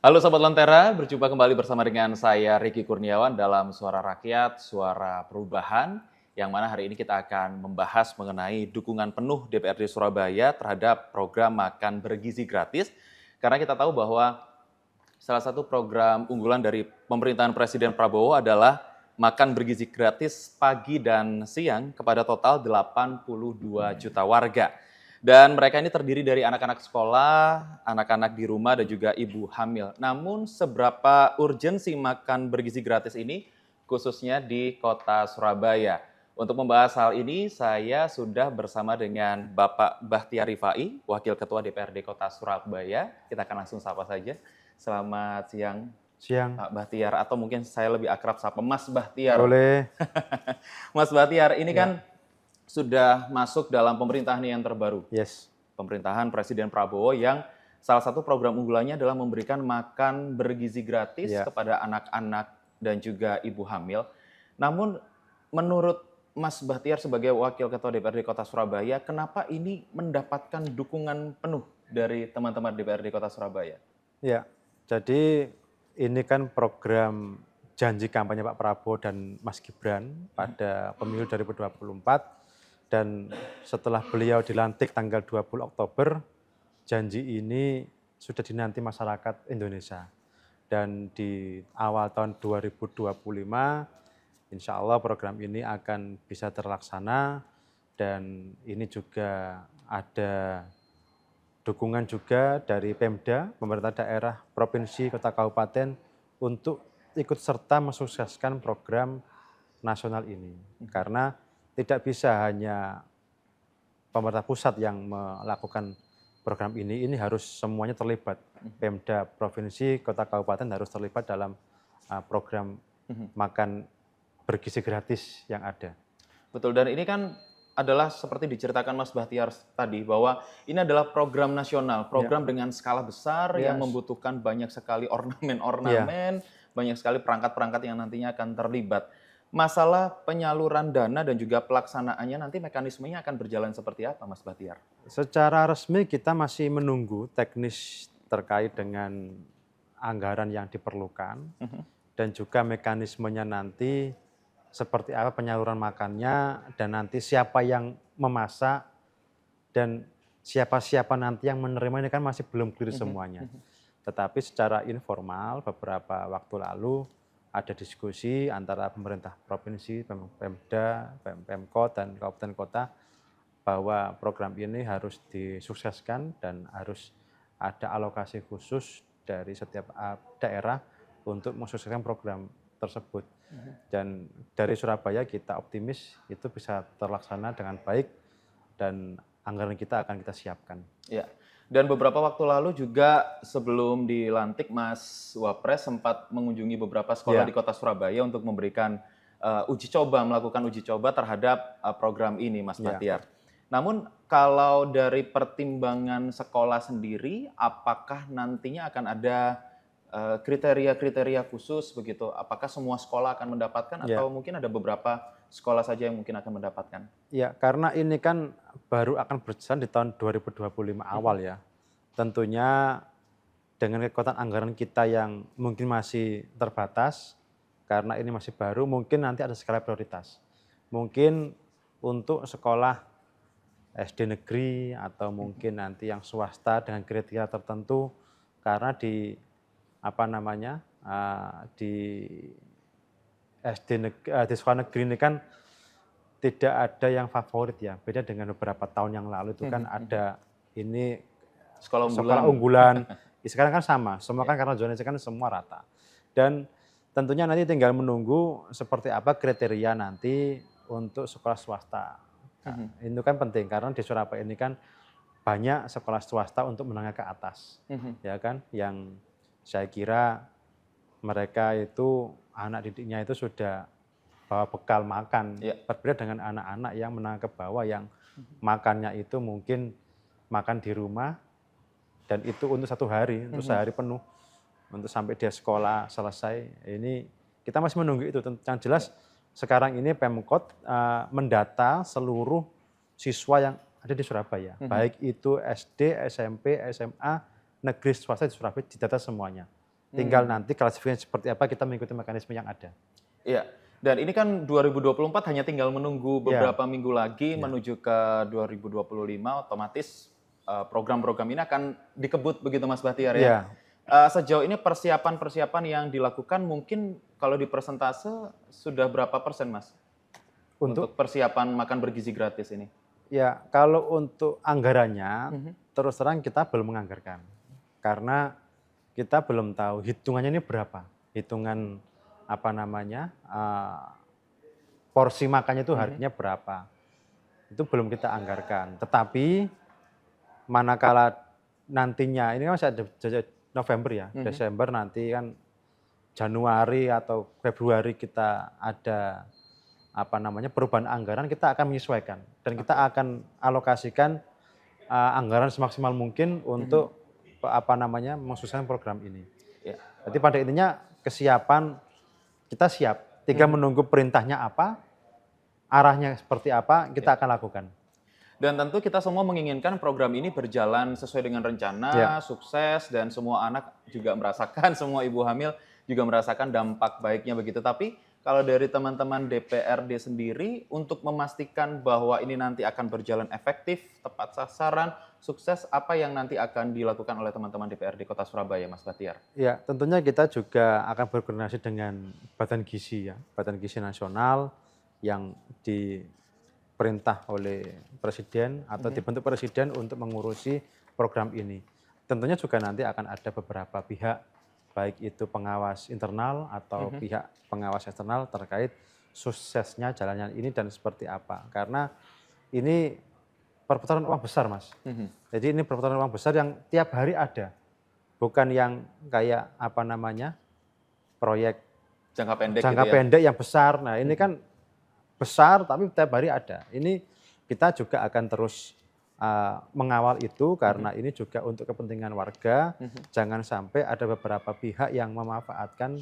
Halo Sobat Lentera, berjumpa kembali bersama dengan saya Ricky Kurniawan dalam Suara Rakyat, Suara Perubahan, yang mana hari ini kita akan membahas mengenai dukungan penuh DPRD Surabaya terhadap program makan bergizi gratis. Karena kita tahu bahwa salah satu program unggulan dari pemerintahan Presiden Prabowo adalah makan bergizi gratis pagi dan siang kepada total 82 juta warga. Dan mereka ini terdiri dari anak-anak sekolah, anak-anak di rumah, dan juga ibu hamil. Namun seberapa urgensi makan bergizi gratis ini, khususnya di kota Surabaya? Untuk membahas hal ini, saya sudah bersama dengan Bapak Bahtiar Rifai, Wakil Ketua DPRD Kota Surabaya. Kita akan langsung sapa saja. Selamat siang, Siang. Pak Bahtiar, atau mungkin saya lebih akrab sapa Mas Bahtiar. Boleh. Mas Bahtiar, ini Ya. kan sudah masuk dalam pemerintahan yang terbaru. Yes. Pemerintahan Presiden Prabowo yang salah satu program unggulannya adalah memberikan makan bergizi gratis Ya. kepada anak-anak dan juga ibu hamil. Namun menurut Mas Bahtiar sebagai Wakil Ketua DPRD Kota Surabaya, kenapa ini mendapatkan dukungan penuh dari teman-teman DPRD Kota Surabaya? Ya. Jadi ini kan program janji kampanye Pak Prabowo dan Mas Gibran pada pemilu 2024. Dan setelah beliau dilantik tanggal 20 Oktober, janji ini sudah dinanti masyarakat Indonesia. Dan di awal tahun 2025, insya Allah program ini akan bisa terlaksana. Dan ini juga ada dukungan juga dari Pemda, pemerintah daerah, provinsi, kota kabupaten untuk ikut serta mensukseskan program nasional ini. Karena tidak bisa hanya pemerintah pusat yang melakukan program ini harus semuanya terlibat. Pemda, provinsi, kota kabupaten harus terlibat dalam program makan bergizi gratis yang ada. Betul, dan ini kan adalah seperti diceritakan Mas Bahtiar tadi, bahwa ini adalah program nasional, program dengan skala besar yang membutuhkan banyak sekali ornamen-ornamen, banyak sekali perangkat-perangkat yang nantinya akan terlibat. Masalah penyaluran dana dan juga pelaksanaannya nanti mekanismenya akan berjalan seperti apa, Mas Bahtiar? Secara resmi kita masih menunggu teknis terkait dengan anggaran yang diperlukan dan juga mekanismenya nanti seperti apa penyaluran makannya dan nanti siapa yang memasak dan siapa-siapa nanti yang menerima ini kan masih belum clear semuanya. Tetapi secara informal beberapa waktu lalu ada diskusi antara pemerintah provinsi, Pemda, Pemkot, dan kabupaten kota bahwa program ini harus disukseskan dan harus ada alokasi khusus dari setiap daerah untuk mensukseskan program tersebut. Dan dari Surabaya kita optimis itu bisa terlaksana dengan baik dan anggaran kita akan kita siapkan. Ya. Dan beberapa waktu lalu juga sebelum dilantik Mas Wapres sempat mengunjungi beberapa sekolah di Kota Surabaya untuk memberikan melakukan uji coba terhadap program ini, Mas Bahtiar. Namun kalau dari pertimbangan sekolah sendiri, apakah nantinya akan ada kriteria-kriteria khusus begitu? Apakah semua sekolah akan mendapatkan atau mungkin ada beberapa sekolah saja yang mungkin akan mendapatkan? Ya, karena ini kan baru akan berjalan di tahun 2025 awal ya. Tentunya dengan kekuatan anggaran kita yang mungkin masih terbatas, karena ini masih baru, mungkin nanti ada skala prioritas. Mungkin untuk sekolah SD negeri atau mungkin nanti yang swasta dengan kriteria tertentu, karena di di sekolah negeri ini kan tidak ada yang favorit ya, beda dengan beberapa tahun yang lalu itu kan ada ini sekolah unggulan. Sekarang kan sama, semua kan karena zonasi kan semua rata. Dan tentunya nanti tinggal menunggu seperti apa kriteria nanti untuk sekolah swasta. Nah, itu kan penting karena di Surabaya ini kan banyak sekolah swasta untuk menengah ke atas, ya kan, yang saya kira mereka itu anak didiknya itu sudah bawa bekal makan, berbeda dengan anak-anak yang menengah ke bawah yang makannya itu mungkin makan di rumah dan itu untuk satu hari, untuk sehari penuh, untuk sampai dia sekolah selesai. Ini kita masih menunggu itu. Yang jelas sekarang ini Pemkot mendata seluruh siswa yang ada di Surabaya, baik itu SD, SMP, SMA, negeri, swasta di Surabaya, didata semuanya. Tinggal nanti klasifikasinya seperti apa, kita mengikuti mekanisme yang ada. Iya, dan ini kan 2024 hanya tinggal menunggu beberapa minggu lagi menuju ke 2025, otomatis program-program ini akan dikebut begitu Mas Bahtiar ya. Iya. Sejauh ini persiapan-persiapan yang dilakukan mungkin kalau di persentase sudah berapa persen Mas? Untuk persiapan makan bergizi gratis ini? Ya, kalau untuk anggarannya, terus terang kita belum menganggarkan. Karena kita belum tahu hitungannya ini berapa. Hitungan apa namanya, porsi makannya itu harganya berapa. Itu belum kita anggarkan. Tetapi manakala nantinya, ini kan masih ada November ya, Desember nanti kan Januari atau Februari kita ada apa namanya perubahan anggaran, kita akan menyesuaikan dan kita akan alokasikan anggaran semaksimal mungkin untuk apa namanya mensukseskan program ini. Ya. Jadi pada intinya kesiapan kita siap, tinggal menunggu perintahnya apa, arahnya seperti apa, kita akan lakukan. Dan tentu kita semua menginginkan program ini berjalan sesuai dengan rencana, sukses, dan semua anak juga merasakan, semua ibu hamil juga merasakan dampak baiknya begitu. Tapi kalau dari teman-teman DPRD sendiri, untuk memastikan bahwa ini nanti akan berjalan efektif, tepat sasaran, sukses, apa yang nanti akan dilakukan oleh teman-teman DPRD Kota Surabaya, Mas Bahtiar? Ya, tentunya kita juga akan berkoordinasi dengan Badan Gizi ya, Badan Gizi Nasional yang diperintah oleh Presiden atau dibentuk Presiden untuk mengurusi program ini. Tentunya juga nanti akan ada beberapa pihak, baik itu pengawas internal atau pihak pengawas eksternal terkait suksesnya jalannya ini dan seperti apa. Karena ini perputaran uang besar, Mas. Jadi ini perputaran uang besar yang tiap hari ada. Bukan yang kayak apa namanya, proyek Jangka pendek jangka gitu ya? pendek yang besar. Nah ini kan besar tapi tiap hari ada. Ini kita juga akan terus mengawal itu karena ini juga untuk kepentingan warga. Jangan sampai ada beberapa pihak yang memanfaatkan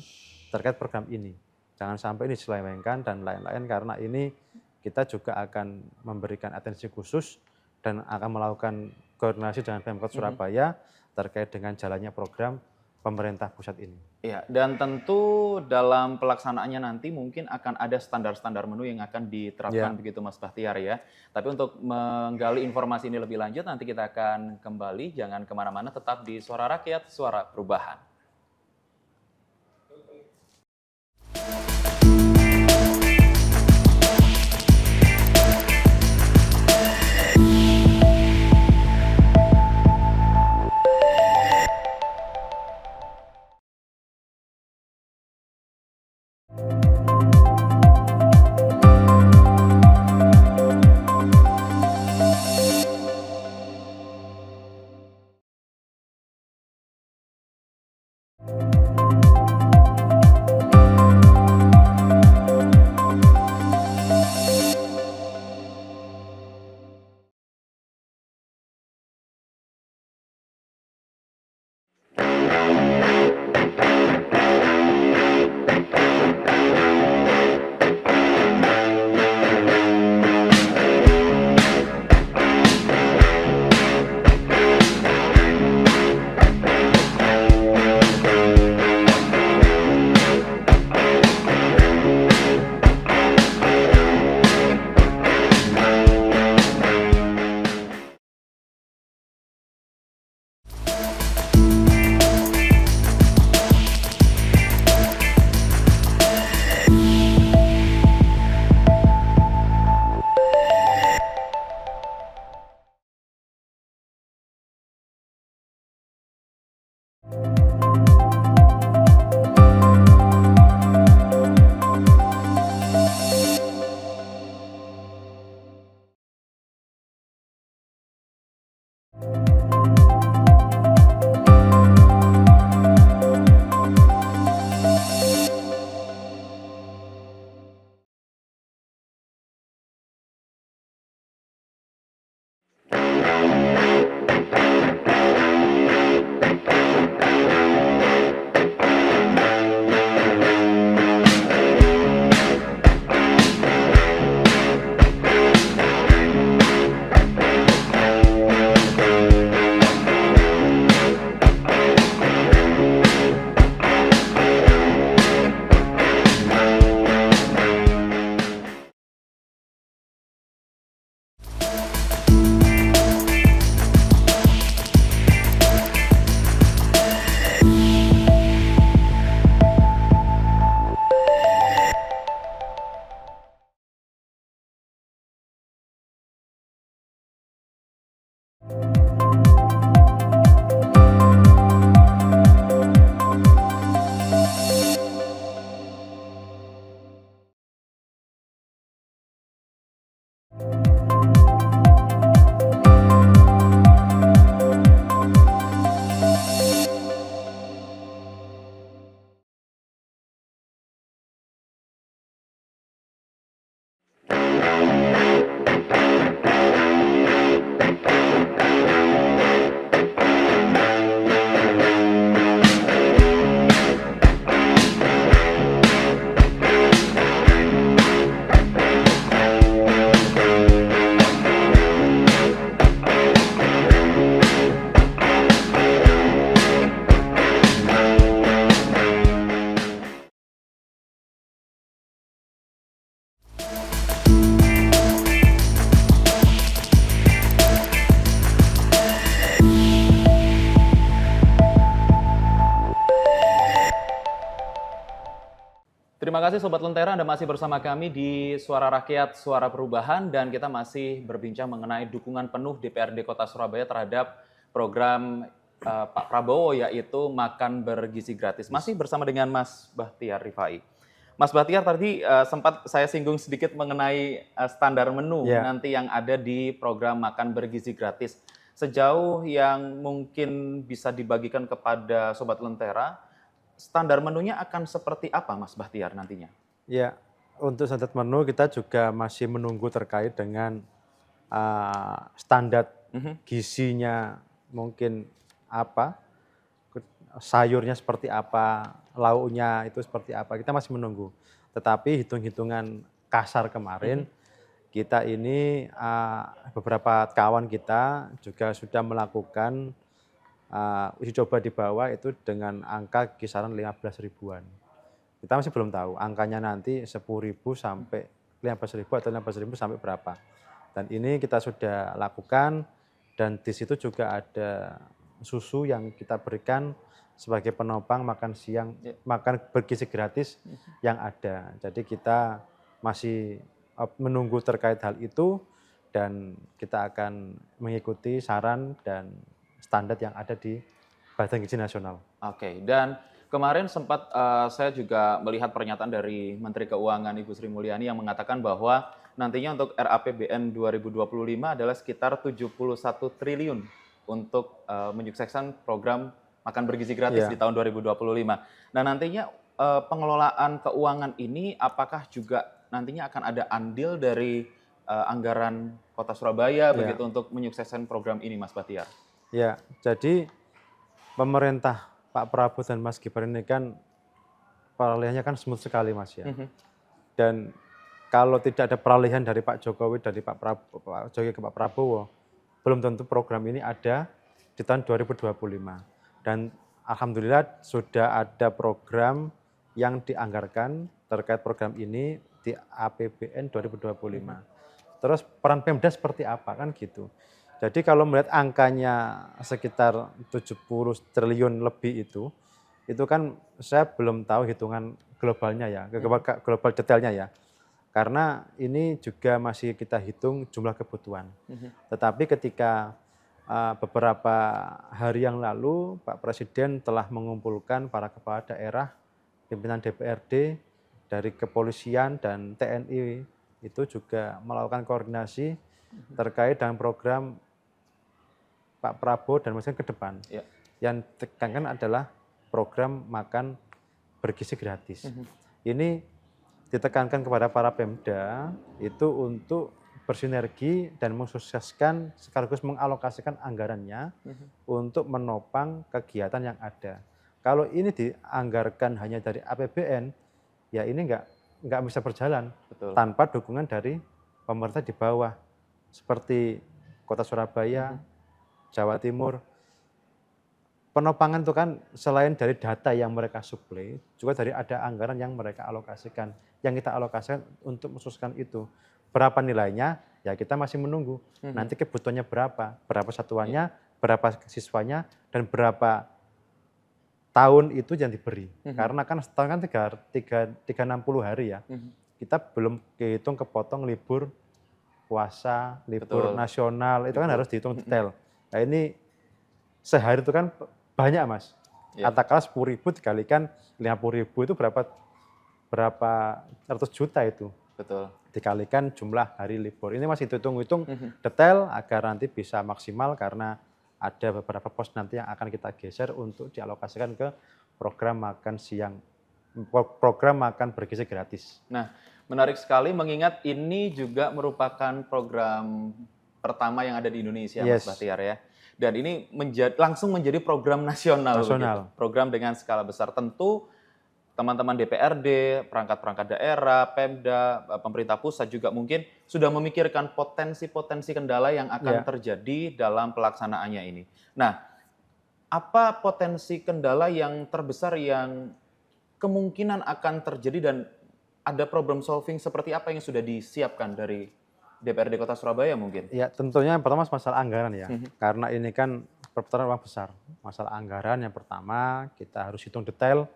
terkait program ini. Jangan sampai ini diselewengkan dan lain-lain karena ini kita juga akan memberikan atensi khusus dan akan melakukan koordinasi dengan Pemkot Surabaya terkait dengan jalannya program pemerintah pusat ini. Iya, dan tentu dalam pelaksanaannya nanti mungkin akan ada standar-standar menu yang akan diterapkan begitu Mas Bahtiar ya. Tapi untuk menggali informasi ini lebih lanjut nanti kita akan kembali, jangan kemana-mana, tetap di Suara Rakyat, Suara Perubahan. Terima kasih Sobat Lentera, Anda masih bersama kami di Suara Rakyat, Suara Perubahan, dan kita masih berbincang mengenai dukungan penuh DPRD Kota Surabaya terhadap program Pak Prabowo, yaitu makan bergizi gratis. Masih bersama dengan Mas Bahtiar Rifai. Mas Bahtiar, tadi sempat saya singgung sedikit mengenai standar menu nanti yang ada di program makan bergizi gratis. Sejauh yang mungkin bisa dibagikan kepada Sobat Lentera, standar menunya akan seperti apa, Mas Bahtiar, nantinya? Ya, untuk standar menu kita juga masih menunggu terkait dengan standar gizinya mungkin apa, sayurnya seperti apa, lauknya itu seperti apa, kita masih menunggu. Tetapi hitung-hitungan kasar kemarin, kita ini beberapa kawan kita juga sudah melakukan uji coba di bawah itu dengan angka kisaran 15 ribuan. Kita masih belum tahu angkanya nanti 10.000 sampai 15.000 atau 15.000 sampai berapa. Dan ini kita sudah lakukan dan di situ juga ada susu yang kita berikan sebagai penopang makan siang, makan bergizi gratis yang ada. Jadi kita masih menunggu terkait hal itu dan kita akan mengikuti saran dan standar yang ada di Badan Gizi Nasional. Oke, dan kemarin sempat saya juga melihat pernyataan dari Menteri Keuangan Ibu Sri Mulyani yang mengatakan bahwa nantinya untuk RAPBN 2025 adalah sekitar 71 triliun untuk menyukseskan program makan bergizi gratis di tahun 2025. Nah, nantinya pengelolaan keuangan ini apakah juga nantinya akan ada andil dari anggaran Kota Surabaya begitu untuk menyukseskan program ini, Mas Bahtiar? Ya, jadi pemerintah Pak Prabowo dan Mas Gibran ini kan peralihannya kan smooth sekali, Mas ya. Dan kalau tidak ada peralihan dari Pak Jokowi dari Pak Jokowi ke Pak Prabowo, belum tentu program ini ada di tahun 2025. Dan alhamdulillah sudah ada program yang dianggarkan terkait program ini di APBN 2025. Terus peran Pemda seperti apa kan gitu. Jadi kalau melihat angkanya sekitar 70 triliun lebih itu kan saya belum tahu hitungan globalnya ya, global detailnya ya. Karena ini juga masih kita hitung jumlah kebutuhan. Tetapi ketika beberapa hari yang lalu Pak Presiden telah mengumpulkan para kepala daerah, pimpinan DPRD, dari kepolisian dan TNI itu juga melakukan koordinasi terkait dengan program Pak Prabowo dan Mas ke depan. Yang ditekankan adalah program makan bergizi gratis. Ini ditekankan kepada para Pemda itu untuk bersinergi dan mensukseskan sekaligus mengalokasikan anggarannya untuk menopang kegiatan yang ada. Kalau ini dianggarkan hanya dari APBN, ya ini nggak bisa berjalan tanpa dukungan dari pemerintah di bawah seperti Kota Surabaya, Jawa Timur. Penopangan itu kan selain dari data yang mereka suplai, juga dari ada anggaran yang mereka alokasikan, yang kita alokasikan untuk mensukseskan itu. Berapa nilainya? Ya kita masih menunggu. Nanti kebutuhannya berapa satuannya, berapa siswanya, dan berapa tahun itu yang diberi. Karena kan setahun kan 360 hari ya. Kita belum kehitung kepotong libur puasa, libur nasional, itu kan harus dihitung detail. Nah ini sehari itu kan banyak, Mas. Katakanlah 10.000 dikalikan 50.000 itu berapa ratus juta itu. Dikalikan jumlah hari libur. Ini masih hitung-hitung detail agar nanti bisa maksimal karena ada beberapa pos nanti yang akan kita geser untuk dialokasikan ke program makan siang program makan bergizi gratis. Nah, menarik sekali mengingat ini juga merupakan program pertama yang ada di Indonesia, Mas Yes. Bahtiar ya. Dan ini langsung menjadi program nasional. Nasional. Begitu. Program dengan skala besar. Tentu teman-teman DPRD, perangkat-perangkat daerah, Pemda, pemerintah pusat juga mungkin sudah memikirkan potensi-potensi kendala yang akan terjadi dalam pelaksanaannya ini. Nah, apa potensi kendala yang terbesar yang kemungkinan akan terjadi dan ada problem solving seperti apa yang sudah disiapkan dari DPRD Kota Surabaya mungkin? Ya, tentunya yang pertama masalah anggaran ya. Karena ini kan perputaran uang besar. Masalah anggaran yang pertama kita harus hitung detail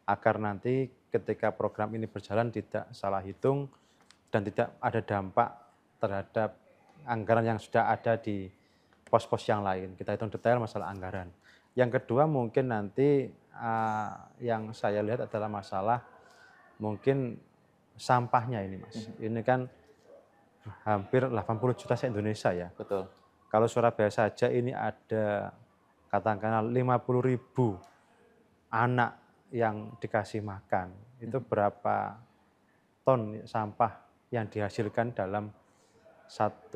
agar nanti ketika program ini berjalan tidak salah hitung dan tidak ada dampak terhadap anggaran yang sudah ada di pos-pos yang lain. Kita hitung detail masalah anggaran. Yang kedua mungkin nanti yang saya lihat adalah masalah mungkin sampahnya ini, Mas. Ini kan hampir 80 juta se-Indonesia ya. Betul. Kalau Surabaya saja ini ada katakanlah 50.000 anak yang dikasih makan. Itu berapa ton sampah yang dihasilkan dalam 1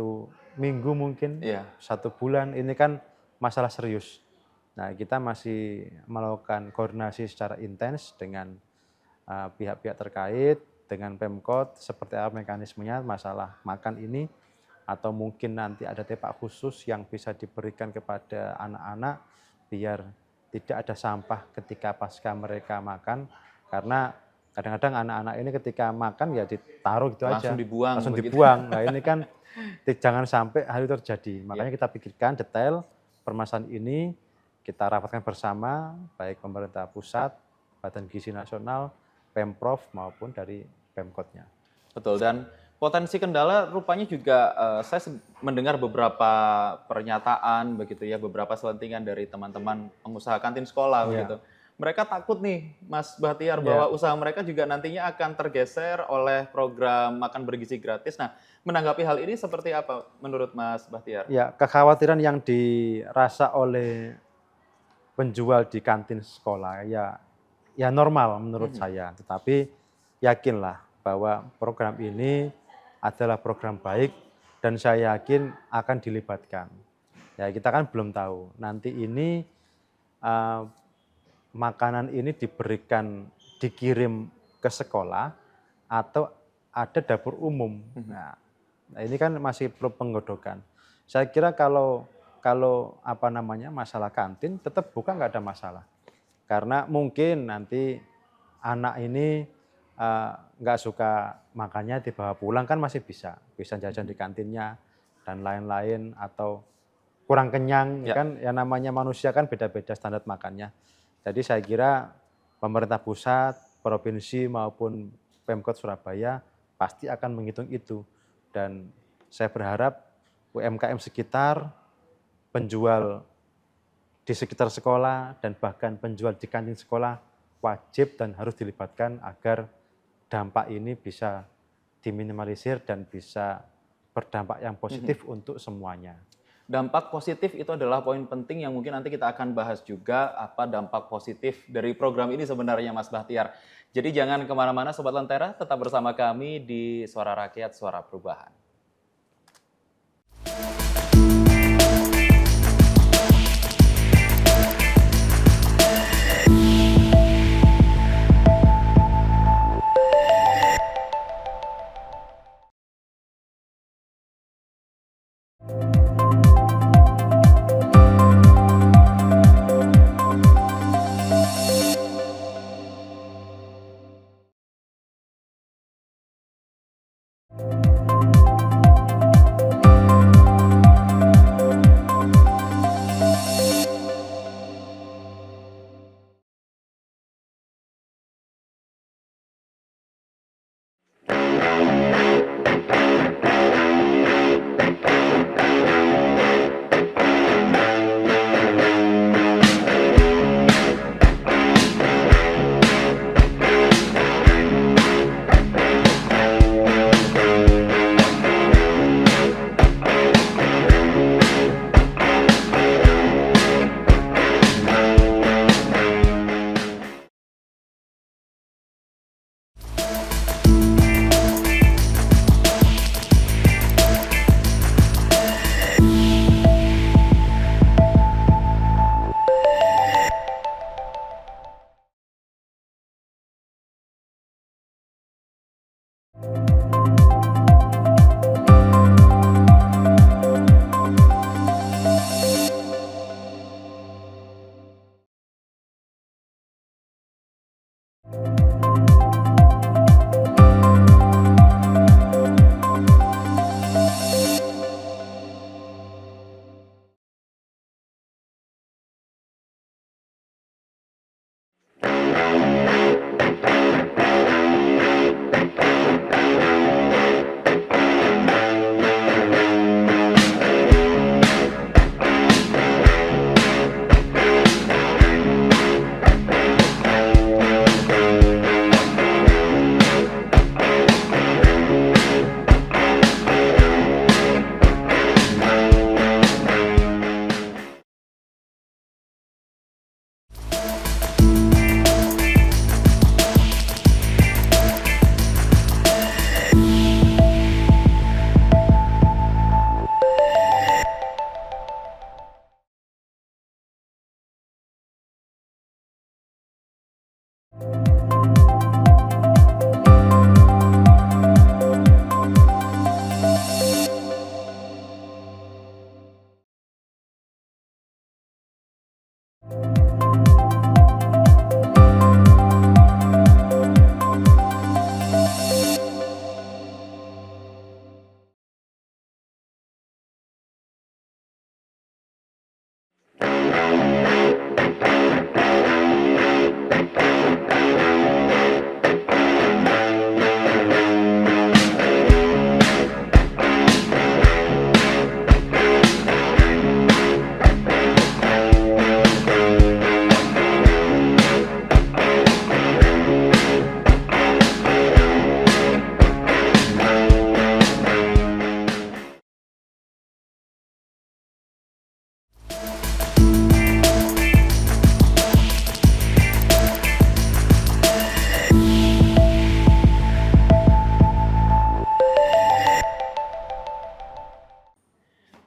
minggu mungkin, 1 bulan. Ini kan masalah serius. Nah, kita masih melakukan koordinasi secara intens dengan pihak-pihak terkait, dengan Pemkot, seperti apa mekanismenya masalah makan ini, atau mungkin nanti ada tepak khusus yang bisa diberikan kepada anak-anak biar tidak ada sampah ketika pasca mereka makan, karena kadang-kadang anak-anak ini ketika makan ya ditaruh gitu aja, langsung dibuang. Nah ini kan jangan sampai hal itu terjadi. Makanya kita pikirkan detail permasalahan ini, kita rapatkan bersama, baik pemerintah pusat, Badan Gizi Nasional, Pemprov maupun dari Pemkotnya. Betul, dan potensi kendala rupanya juga saya mendengar beberapa pernyataan begitu ya, beberapa selentingan dari teman-teman pengusaha kantin sekolah begitu. Mereka takut nih, Mas Bahtiar, bahwa usaha mereka juga nantinya akan tergeser oleh program makan bergizi gratis. Nah, menanggapi hal ini seperti apa menurut Mas Bahtiar? Ya, kekhawatiran yang dirasa oleh penjual di kantin sekolah ya normal menurut saya. Tetapi yakinlah bahwa program ini adalah program baik dan saya yakin akan dilibatkan. Ya kita kan belum tahu nanti ini makanan ini dikirim ke sekolah atau ada dapur umum. Nah ini kan masih perlu penggodokan. Saya kira kalau masalah kantin tetap buka nggak ada masalah. Karena mungkin nanti anak ini nggak suka makannya dibawa pulang kan masih bisa jajan di kantinnya dan lain-lain, atau kurang kenyang kan ya namanya manusia kan beda-beda standar makannya. Jadi saya kira pemerintah pusat, provinsi maupun Pemkot Surabaya pasti akan menghitung itu, dan saya berharap UMKM sekitar, penjual di sekitar sekolah dan bahkan penjual di kantin sekolah wajib dan harus dilibatkan agar dampak ini bisa diminimalisir dan bisa berdampak yang positif untuk semuanya. Dampak positif itu adalah poin penting yang mungkin nanti kita akan bahas juga, apa dampak positif dari program ini sebenarnya, Mas Bahtiar. Jadi jangan kemana-mana Sobat Lentera, tetap bersama kami di Suara Rakyat, Suara Perubahan.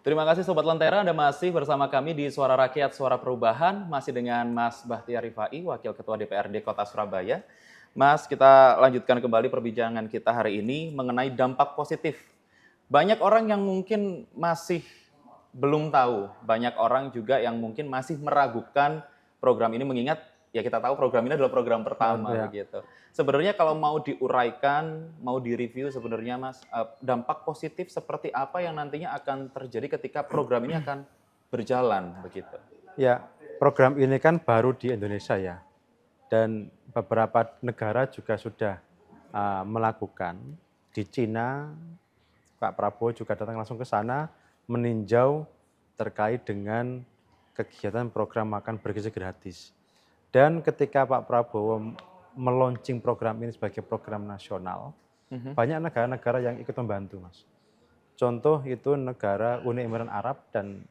Terima kasih Sobat Lentera, Anda masih bersama kami di Suara Rakyat, Suara Perubahan, masih dengan Mas Bahtiar Rifai, Wakil Ketua DPRD Kota Surabaya. Mas, kita lanjutkan kembali perbincangan kita hari ini mengenai dampak positif. Banyak orang yang mungkin masih belum tahu, banyak orang juga yang mungkin masih meragukan program ini, mengingat ya kita tahu program ini adalah program pertama Ya. begitu. Sebenarnya kalau mau diuraikan, mau direview sebenarnya Mas, dampak positif seperti apa yang nantinya akan terjadi ketika program ini akan berjalan begitu? Ya, program ini kan baru di Indonesia ya, dan beberapa negara juga sudah melakukan. Di Cina, Pak Prabowo juga datang langsung ke sana meninjau terkait dengan kegiatan program makan bergizi gratis. Dan ketika Pak Prabowo meluncing program ini sebagai program nasional, banyak negara-negara yang ikut membantu, Mas. Contoh itu negara Uni Emirat Arab dan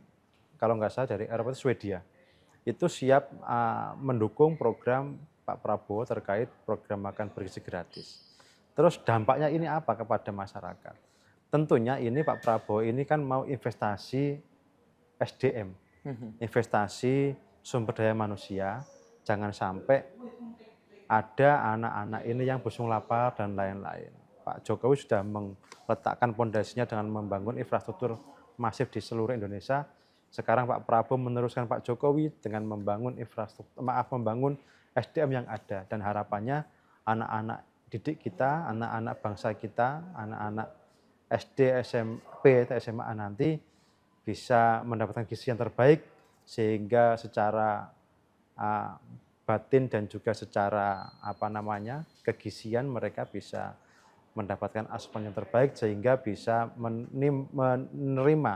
kalau nggak salah dari Eropa itu Swedia. Itu siap mendukung program Pak Prabowo terkait program makan bergizi gratis. Terus dampaknya ini apa kepada masyarakat? Tentunya ini Pak Prabowo ini kan mau investasi SDM, investasi sumber daya manusia, jangan sampai ada anak-anak ini yang busung lapar dan lain-lain. Pak Jokowi sudah meletakkan pondasinya dengan membangun infrastruktur masif di seluruh Indonesia. Sekarang Pak Prabowo meneruskan Pak Jokowi dengan membangun membangun SDM yang ada, dan harapannya anak-anak didik kita, anak-anak bangsa kita, anak-anak SD, SMP, SMA nanti bisa mendapatkan gizi yang terbaik sehingga secara batin dan juga secara kegizian mereka bisa mendapatkan asupan yang terbaik sehingga bisa menerima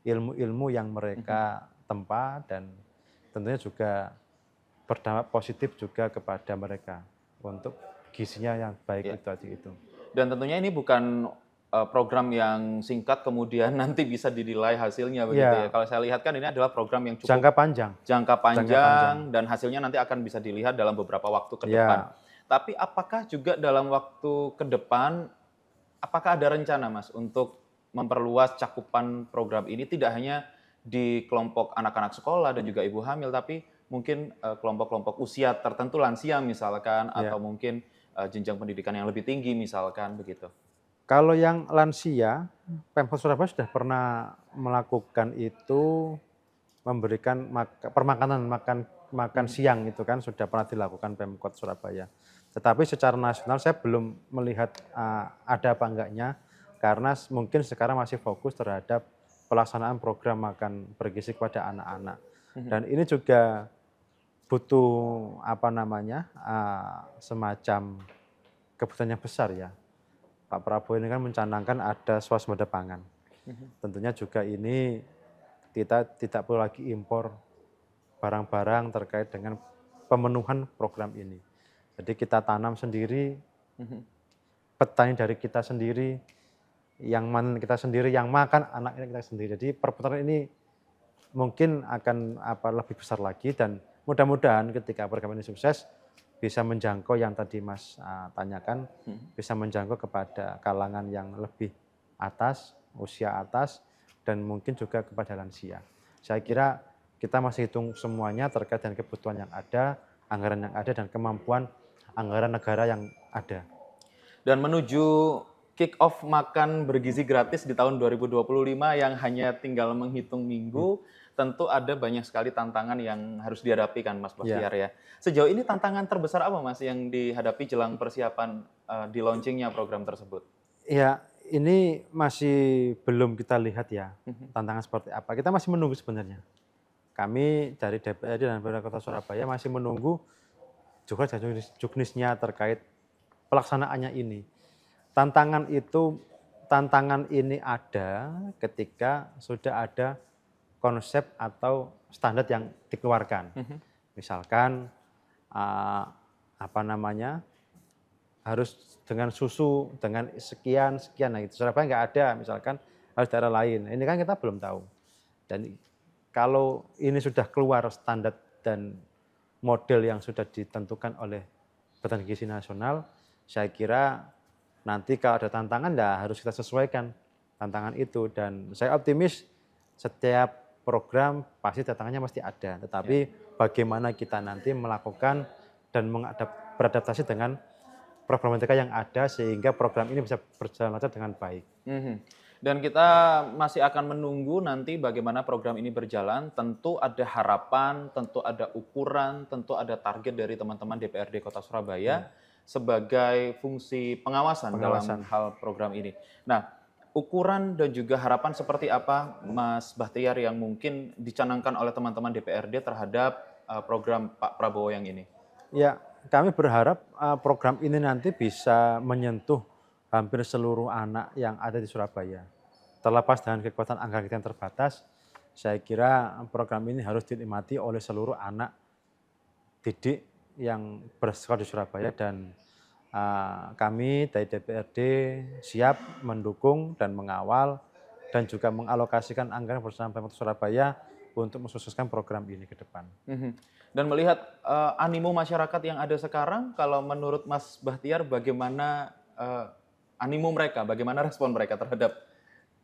ilmu-ilmu yang mereka tempa, dan tentunya juga berdampak positif juga kepada mereka untuk gizinya yang baik itu. Dan tentunya ini bukan program yang singkat kemudian nanti bisa dinilai hasilnya begitu ya. Kalau saya lihat kan ini adalah program yang cukup jangka panjang dan hasilnya nanti akan bisa dilihat dalam beberapa waktu ke depan. Tapi apakah juga dalam waktu ke depan, apakah ada rencana Mas untuk memperluas cakupan program ini tidak hanya di kelompok anak-anak sekolah dan juga ibu hamil, tapi mungkin kelompok-kelompok usia tertentu, lansia misalkan, atau mungkin jenjang pendidikan yang lebih tinggi misalkan begitu? Kalau yang lansia, Pemkot Surabaya sudah pernah melakukan itu, memberikan makan siang itu kan sudah pernah dilakukan Pemkot Surabaya. Tetapi secara nasional saya belum melihat ada apa enggaknya, karena mungkin sekarang masih fokus terhadap pelaksanaan program makan bergizi kepada anak-anak. Dan ini juga butuh semacam kebutuhan yang besar ya. Pak Prabowo ini kan mencanangkan ada swasembada pangan. Tentunya juga ini kita tidak perlu lagi impor barang-barang terkait dengan pemenuhan program ini. Jadi kita tanam sendiri, petani dari kita sendiri, yang manen kita sendiri, yang makan anak kita sendiri. Jadi perputaran ini mungkin akan lebih besar lagi, dan mudah-mudahan ketika program ini sukses bisa menjangkau yang tadi Mas tanyakan, bisa menjangkau kepada kalangan yang lebih atas, usia atas, dan mungkin juga kepada lansia. Saya kira kita masih hitung semuanya terkait dengan kebutuhan yang ada, anggaran yang ada, dan kemampuan anggaran negara yang ada. Dan menuju kick-off makan bergizi gratis di tahun 2025 yang hanya tinggal menghitung minggu, tentu ada banyak sekali tantangan yang harus dihadapi kan Mas Bahtiar ya. Sejauh ini tantangan terbesar apa Mas yang dihadapi jelang persiapan di launchingnya program tersebut? Ya, ini masih belum kita lihat ya tantangan seperti apa. Kita masih menunggu sebenarnya. Kami dari DPRD dan Pemerintah Kota Surabaya masih menunggu juga juknisnya terkait pelaksanaannya ini. Tantangan ini ada ketika sudah ada konsep atau standar yang dikeluarkan. Misalkan harus dengan susu dengan sekian, nah itu Surabaya nggak ada, misalkan harus daerah lain. Ini kan kita belum tahu. Dan kalau ini sudah keluar standar dan model yang sudah ditentukan oleh Badan Gizi Nasional, saya kira nanti kalau ada tantangan ya harus kita sesuaikan tantangan itu, dan saya optimis setiap program pasti tantangannya pasti ada, tetapi bagaimana kita nanti melakukan dan beradaptasi dengan problematika yang ada sehingga program ini bisa berjalan lancar dengan baik. Dan kita masih akan menunggu nanti bagaimana program ini berjalan. Tentu ada harapan, tentu ada ukuran, tentu ada target dari teman-teman DPRD Kota Surabaya sebagai fungsi pengawasan dalam hal program ini. Nah, ukuran dan juga harapan seperti apa, Mas Bahtiar, yang mungkin dicanangkan oleh teman-teman DPRD terhadap program Pak Prabowo yang ini? Ya, kami berharap program ini nanti bisa menyentuh hampir seluruh anak yang ada di Surabaya. Terlepas dengan kekuatan anggaran kita yang terbatas, saya kira program ini harus dinikmati oleh seluruh anak didik yang bersekolah di Surabaya, dan kami dari DPRD siap mendukung dan mengawal dan juga mengalokasikan anggaran bersama Pemkot Surabaya untuk mensukseskan program ini ke depan. Dan melihat animo masyarakat yang ada sekarang, kalau menurut Mas Bahtiar bagaimana animo mereka, bagaimana respon mereka terhadap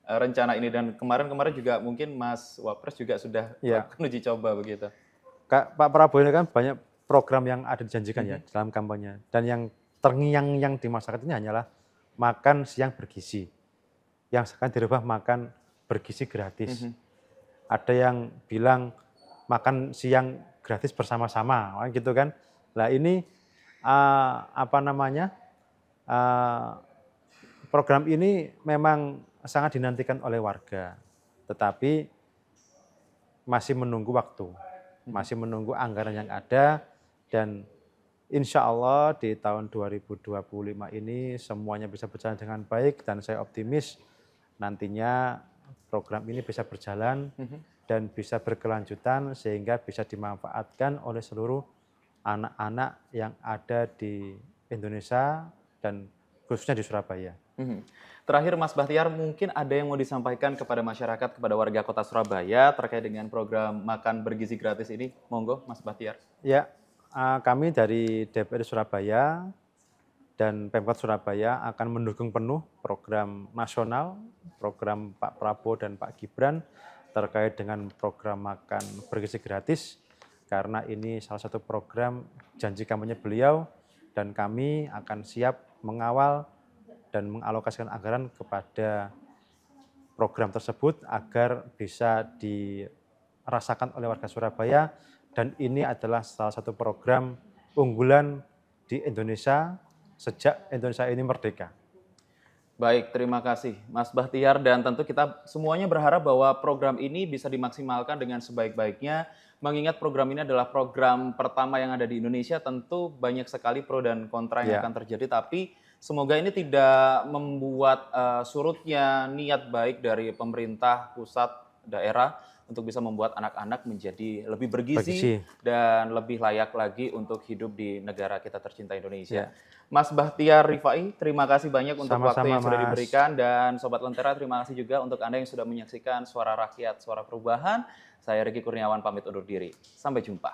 rencana ini? Dan kemarin-kemarin juga mungkin Mas Wapres juga sudah melakukan uji coba begitu. Pak Prabowo ini kan banyak program yang ada dijanjikan ya dalam kampanye, dan yang terngiang-ngiang di masyarakat ini hanyalah makan siang bergizi, yang sekarang dirubah makan bergizi gratis. Ada yang bilang makan siang gratis bersama-sama, gitu kan. Nah ini program ini memang sangat dinantikan oleh warga, tetapi masih menunggu waktu, masih menunggu anggaran yang ada, dan insya Allah di tahun 2025 ini semuanya bisa berjalan dengan baik, dan saya optimis nantinya program ini bisa berjalan dan bisa berkelanjutan sehingga bisa dimanfaatkan oleh seluruh anak-anak yang ada di Indonesia dan khususnya di Surabaya. Terakhir Mas Bahtiar, mungkin ada yang mau disampaikan kepada masyarakat, kepada warga Kota Surabaya terkait dengan program makan bergizi gratis ini? Monggo Mas Bahtiar. Ya, kami dari DPRD Surabaya dan Pemkot Surabaya akan mendukung penuh program nasional, program Pak Prabowo dan Pak Gibran terkait dengan program makan bergizi gratis, karena ini salah satu program janji kampanye beliau, dan kami akan siap mengawal dan mengalokasikan anggaran kepada program tersebut agar bisa dirasakan oleh warga Surabaya, dan ini adalah salah satu program unggulan di Indonesia sejak Indonesia ini merdeka. Baik, terima kasih Mas Bahtiar, dan tentu kita semuanya berharap bahwa program ini bisa dimaksimalkan dengan sebaik-baiknya, mengingat program ini adalah program pertama yang ada di Indonesia. Tentu banyak sekali pro dan kontra yang akan terjadi, tapi semoga ini tidak membuat surutnya niat baik dari pemerintah pusat, daerah untuk bisa membuat anak-anak menjadi lebih bergizi dan lebih layak lagi untuk hidup di negara kita tercinta Indonesia. Mas Bahtiar Rifai, terima kasih banyak untuk waktu yang sudah diberikan, dan Sobat Lentera terima kasih juga untuk Anda yang sudah menyaksikan Suara Rakyat, Suara Perubahan. Saya Ricky Kurniawan pamit undur diri. Sampai jumpa.